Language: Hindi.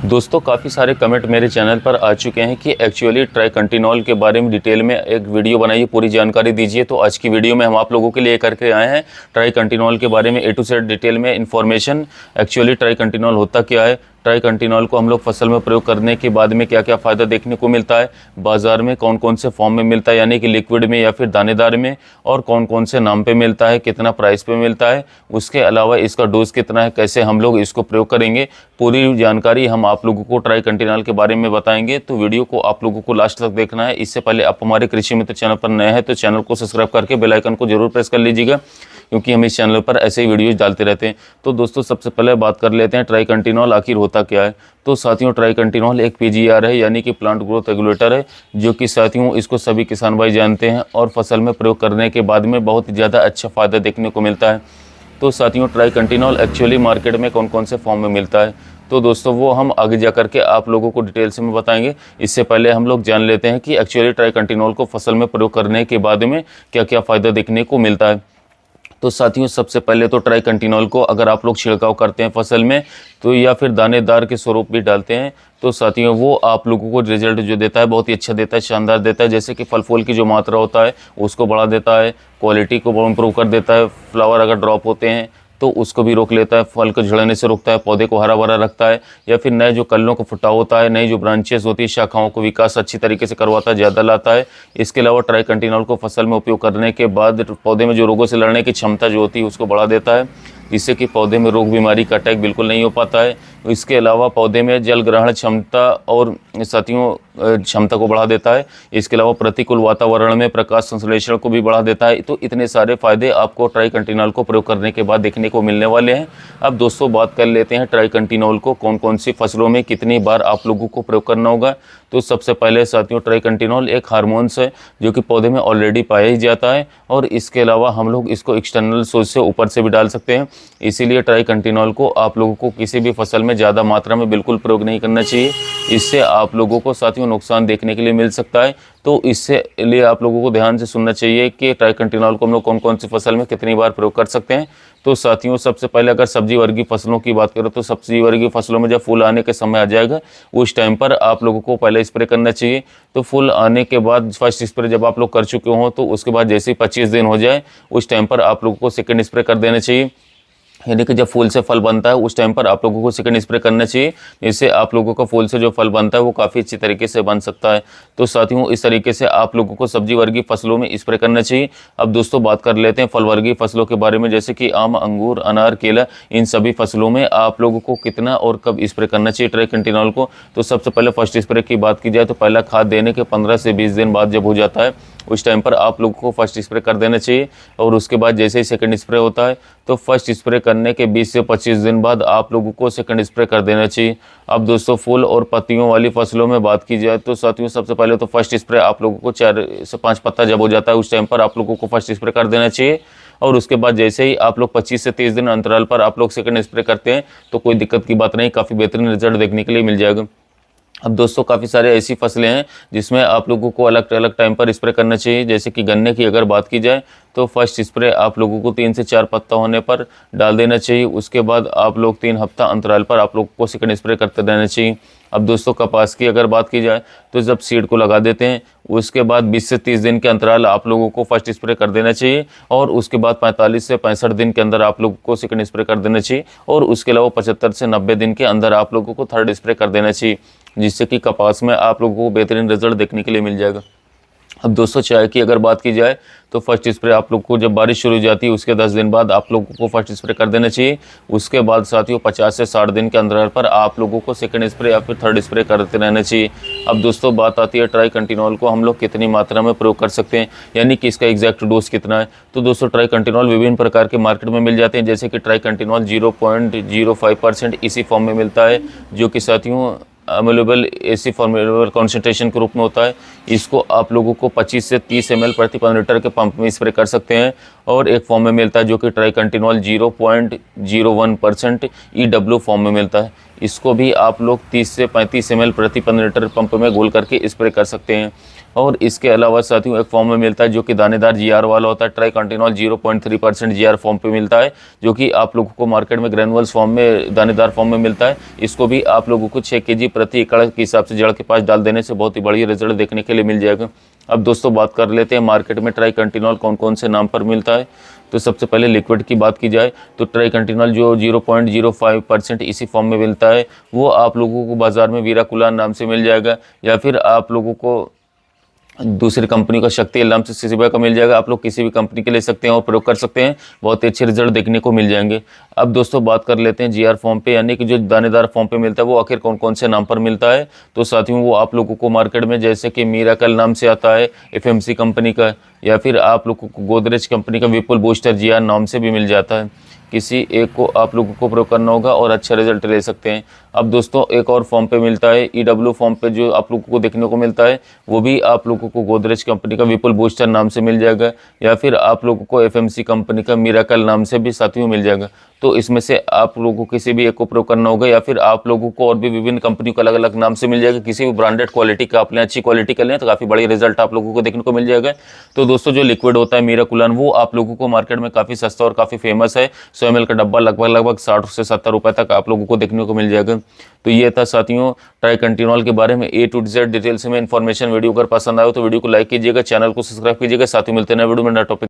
दोस्तों काफ़ी सारे कमेंट मेरे चैनल पर आ चुके हैं कि एक्चुअली ट्राइकंटिनोल के बारे में डिटेल में एक वीडियो बनाइए, पूरी जानकारी दीजिए। तो आज की वीडियो में हम आप लोगों के लिए करके आए हैं ट्राइकंटिनोल के बारे में ए टू जेड डिटेल में इन्फॉर्मेशन। एक्चुअली ट्राइकंटिनोल होता क्या है, ट्राइकंटिनोल को हम लोग फसल में प्रयोग करने के बाद में क्या क्या फ़ायदा देखने को मिलता है, बाज़ार में कौन कौन से फॉर्म में मिलता है यानी कि लिक्विड में या फिर दानेदार में, और कौन कौन से नाम पे मिलता है, कितना प्राइस पे मिलता है, उसके अलावा इसका डोज कितना है, कैसे हम लोग इसको प्रयोग करेंगे, पूरी जानकारी हम आप लोगों को ट्राइकंटिनोल के बारे में बताएंगे। तो वीडियो को आप लोगों को लास्ट तक देखना है। इससे पहले आप हमारे कृषि मित्र चैनल पर नए हैं तो चैनल को सब्सक्राइब करके बेल आइकन को जरूर प्रेस कर लीजिएगा, क्योंकि हम इस चैनल पर ऐसे ही वीडियोज डालते रहते हैं। तो दोस्तों सबसे पहले बात कर लेते हैं ट्राइकंटिनोल आखिर होता क्या है। तो साथियों ट्राइकंटिनोल एक पीजीआर है यानी कि प्लांट ग्रोथ रेगुलेटर है, जो कि साथियों इसको सभी किसान भाई जानते हैं और फसल में प्रयोग करने के बाद में बहुत ज़्यादा अच्छा फ़ायदा देखने को मिलता है। तो साथियों ट्राइकंटिनोल एक्चुअली मार्केट में कौन कौन से फॉर्म में मिलता है, तो दोस्तों वो हम आगे जा करके आप लोगों को डिटेल से में बताएंगे। इससे पहले हम लोग जान लेते हैं कि एक्चुअली ट्राइकंटिनोल को फसल में प्रयोग करने के बाद में क्या क्या फ़ायदा देखने को मिलता है। तो साथियों सबसे पहले तो ट्राइकंटिनोल को अगर आप लोग छिड़काव करते हैं फसल में तो या फिर दानेदार के स्वरूप भी डालते हैं, तो साथियों वो आप लोगों को रिजल्ट जो देता है बहुत ही अच्छा देता है, शानदार देता है। जैसे कि फल फूल की जो मात्रा होता है उसको बढ़ा देता है, क्वालिटी को इम्प्रूव कर देता है, फ्लावर अगर ड्रॉप होते हैं तो उसको भी रोक लेता है, फल को झड़ने से रोकता है, पौधे को हरा भरा रखता है, या फिर नए जो कल्लों को फुटाव होता है, नई जो ब्रांचेस होती है शाखाओं को विकास अच्छी तरीके से करवाता है, ज़्यादा लाता है। इसके अलावा ट्राइकंटिनोल को फसल में उपयोग करने के बाद पौधे में जो रोगों से लड़ने की क्षमता जो होती है उसको बढ़ा देता है, जिससे कि पौधे में रोग बीमारी का अटैक बिल्कुल नहीं हो पाता है। इसके अलावा पौधे में जल ग्रहण क्षमता और साथियों क्षमता को बढ़ा देता है। इसके अलावा प्रतिकूल वातावरण में प्रकाश संश्लेषण को भी बढ़ा देता है। तो इतने सारे फायदे आपको ट्राइकंटिनोल को प्रयोग करने के बाद देखने को मिलने वाले हैं। अब दोस्तों बात कर लेते हैं ट्राइकंटिनोल को कौन कौन सी फसलों में कितनी बार आप लोगों को प्रयोग करना होगा। तो सबसे पहले साथियों ट्राइकंटिनोल एक हार्मोन्स है जो कि पौधे में ऑलरेडी पाया ही जाता है, और इसके अलावा हम लोग इसको एक्सटर्नल सोर्स से ऊपर से भी डाल सकते हैं। इसीलिए ट्राइकंटिनोल को आप लोगों को किसी भी फसल में ज़्यादा मात्रा में बिल्कुल प्रयोग नहीं करना चाहिए, इससे आप लोगों को साथियों नुकसान देखने के लिए मिल सकता है। तो इससे लिए आप लोगों को ध्यान से सुनना चाहिए कि ट्राइकंटिनोल को हम लोग कौन कौन सी फसल में कितनी बार प्रयोग कर सकते हैं। तो साथियों सबसे पहले अगर सब्जी वर्गीय फसलों की बात करें तो सब्जी वर्गीय फसलों में जब फूल आने के समय आ जाएगा उस टाइम पर आप लोगों को पहले स्प्रे करना चाहिए। तो फूल आने के बाद फर्स्ट स्प्रे जब आप लोग कर चुके हों तो उसके बाद जैसे ही 25 दिन हो जाए उस टाइम पर आप लोगों को सेकेंड स्प्रे कर देना चाहिए, यानी कि जब फूल से फल बनता है उस टाइम पर आप लोगों को सेकंड स्प्रे करना चाहिए। इससे आप लोगों का फूल से जो फल बनता है वो काफ़ी अच्छी तरीके से बन सकता है। तो साथियों इस तरीके से आप लोगों को सब्जी वर्गीय फसलों में स्प्रे करना चाहिए। अब दोस्तों बात कर लेते हैं फल वर्गीय फसलों के बारे में, जैसे कि आम, अंगूर, अनार, केला, इन सभी फसलों में आप लोगों को कितना और कब स्प्रे करना चाहिए ट्राइकंटिनोल को। तो सबसे पहले फर्स्ट स्प्रे की बात की जाए तो पहला खाद देने के 15 से 20 दिन बाद जब हो जाता है उस टाइम पर आप लोगों को फर्स्ट स्प्रे कर देना चाहिए, और उसके बाद जैसे ही सेकंड स्प्रे होता है तो फर्स्ट स्प्रे करने के 20 से 25 दिन बाद आप लोगों को सेकंड स्प्रे कर देना चाहिए। अब दोस्तों फूल और पत्तियों वाली फसलों में बात की जाए तो साथियों सबसे पहले तो फर्स्ट स्प्रे आप लोगों को 4 से 5 पत्ता जब हो जाता है उस टाइम पर आप लोगों को फर्स्ट स्प्रे कर देना चाहिए, और उसके बाद जैसे ही आप लोग 25 से 30 दिन अंतराल पर आप लोग सेकंड स्प्रे करते हैं तो कोई दिक्कत की बात नहीं, काफ़ी बेहतरीन रिजल्ट देखने के लिए मिल जाएगा। अब दोस्तों काफ़ी सारे ऐसी फसलें हैं जिसमें आप लोगों को अलग अलग टाइम पर स्प्रे करना चाहिए। जैसे कि गन्ने की अगर बात की जाए तो फर्स्ट स्प्रे आप लोगों को 3 से 4 पत्ता होने पर डाल देना चाहिए। उसके बाद आप लोग 3 हफ्ता अंतराल पर आप लोगों को सेकंड स्प्रे करते रहना चाहिए। अब दोस्तों कपास की अगर बात की जाए तो जब सीड को लगा देते हैं उसके बाद 20 से 30 दिन के अंतराल आप लोगों को फर्स्ट स्प्रे कर देना चाहिए, और उसके बाद 45 से 65 दिन के अंदर आप लोगों को सेकंड स्प्रे कर देना चाहिए, और उसके अलावा 75 से 90 दिन के अंदर आप लोगों को थर्ड स्प्रे कर देना चाहिए, जिससे कि कपास में आप लोगों को बेहतरीन रिजल्ट देखने के लिए मिल जाएगा। अब दोस्तों चाय की अगर बात की जाए तो फर्स्ट स्प्रे आप लोग को जब बारिश शुरू हो जाती है उसके 10 दिन बाद आप लोगों को फर्स्ट स्प्रे कर देना चाहिए। उसके बाद साथियों 50 से 60 दिन के अंतराल पर आप लोगों को सेकंड स्प्रे या फिर थर्ड स्प्रे करते रहना चाहिए। अब दोस्तों बात आती है ट्राइकंटिनोल को हम लोग कितनी मात्रा में प्रयोग कर सकते हैं, यानी कि इसका एग्जैक्ट डोज कितना है। तो दोस्तों ट्राइकंटिनोल विभिन्न प्रकार के मार्केट में मिल जाते हैं, जैसे कि ट्राइकंटिनोल 0.05% इसी फॉर्म में मिलता है, जो कि साथियों अवेलेबल ऐसी फॉर्मुलेबल कॉन्सेंट्रेशन के रूप में होता है। इसको आप लोगों को 25 से 30 ml प्रति 5 लीटर के पंप में स्प्रे कर सकते हैं, और एक फॉर्म में मिलता है जो कि ट्राइकंटिनोल 0.01% EW फॉर्म में मिलता है। इसको भी आप लोग 30 से 35 ml प्रति 5 लीटर पंप में घोल करके स्प्रे कर सकते हैं। और इसके अलावा साथियों एक फॉर्म में मिलता है जो कि दानेदार जीआर वाला होता है। ट्राइकंटिनॉल 0.3% जीआर फॉर्म पे मिलता है, जो कि आप लोगों को मार्केट में ग्रेनुअल्स फॉर्म में, दानेदार फॉर्म में मिलता है। इसको भी आप लोगों को 6 kg प्रति एकड़ के हिसाब से जड़ के पास डाल देने से बहुत ही बढ़िया रिजल्ट देखने के लिए मिल जाएगा। अब दोस्तों बात कर लेते हैं मार्केट में ट्राइकंटिनॉल कौन कौन से नाम पर मिलता है। तो सबसे पहले लिक्विड की बात की जाए तो ट्राइकंटिनॉल जो 0.05% इसी फॉर्म में मिलता है, वो आप लोगों को बाज़ार में वीराकुलान नाम से मिल जाएगा, या फिर आप लोगों को दूसरी कंपनी का शक्ति नाम से सिसिबा का मिल जाएगा। आप लोग किसी भी कंपनी के ले सकते हैं और प्रयोग कर सकते हैं, बहुत ही अच्छे रिजल्ट देखने को मिल जाएंगे। अब दोस्तों बात कर लेते हैं जीआर फॉर्म पे, यानी कि जो दानेदार फॉर्म पे मिलता है वो आखिर कौन कौन से नाम पर मिलता है। तो साथियों वो आप लोगों को मार्केट में जैसे कि मीराकल नाम से आता है एफएमसी कंपनी का, या फिर आप लोगों को गोदरेज कंपनी का विपुल बूस्टर जीआर नाम से भी मिल जाता है। किसी एक को आप लोगों को प्रयोग करना होगा और अच्छा रिजल्ट ले सकते हैं। अब दोस्तों एक और फॉर्म पे मिलता है ईडब्ल्यू फॉर्म पे, जो आप लोगों को देखने को मिलता है वो भी आप लोगों को गोदरेज कंपनी का विपुल बूस्टर नाम से मिल जाएगा, या फिर आप लोगों को एफएमसी कंपनी का मिराकल नाम से भी साथियों मिल जाएगा। तो इसमें से आप लोगों को किसी भी एक को प्रयोग करना होगा, या फिर आप लोगों को और भी विभिन्न कंपनियों का अलग अलग नाम से मिल जाएगा। किसी भी ब्रांडेड क्वालिटी का आप लें, अच्छी क्वालिटी का लें तो काफ़ी बड़ी रिजल्ट आप लोगों को देखने को मिल जाएगा। तो दोस्तों जो लिक्विड होता है मीराकुलान, वो आप लोगों को मार्केट में काफ़ी सस्ता और काफ़ी फेमस है। 100 ml का डब्बा लगभग 60 से 70 रुपये तक आप लोगों को देखने को मिल जाएगा। तो ये था साथियों ट्राइकंटिनॉल के बारे में A to Z डिटेल से मैं इन्फॉर्मेशन। वीडियो अगर पसंद आए तो वीडियो को लाइक कीजिएगा, चैनल को सब्सक्राइब कीजिएगा। साथियों मिलते हैं नए वीडियो में नए टॉपिक।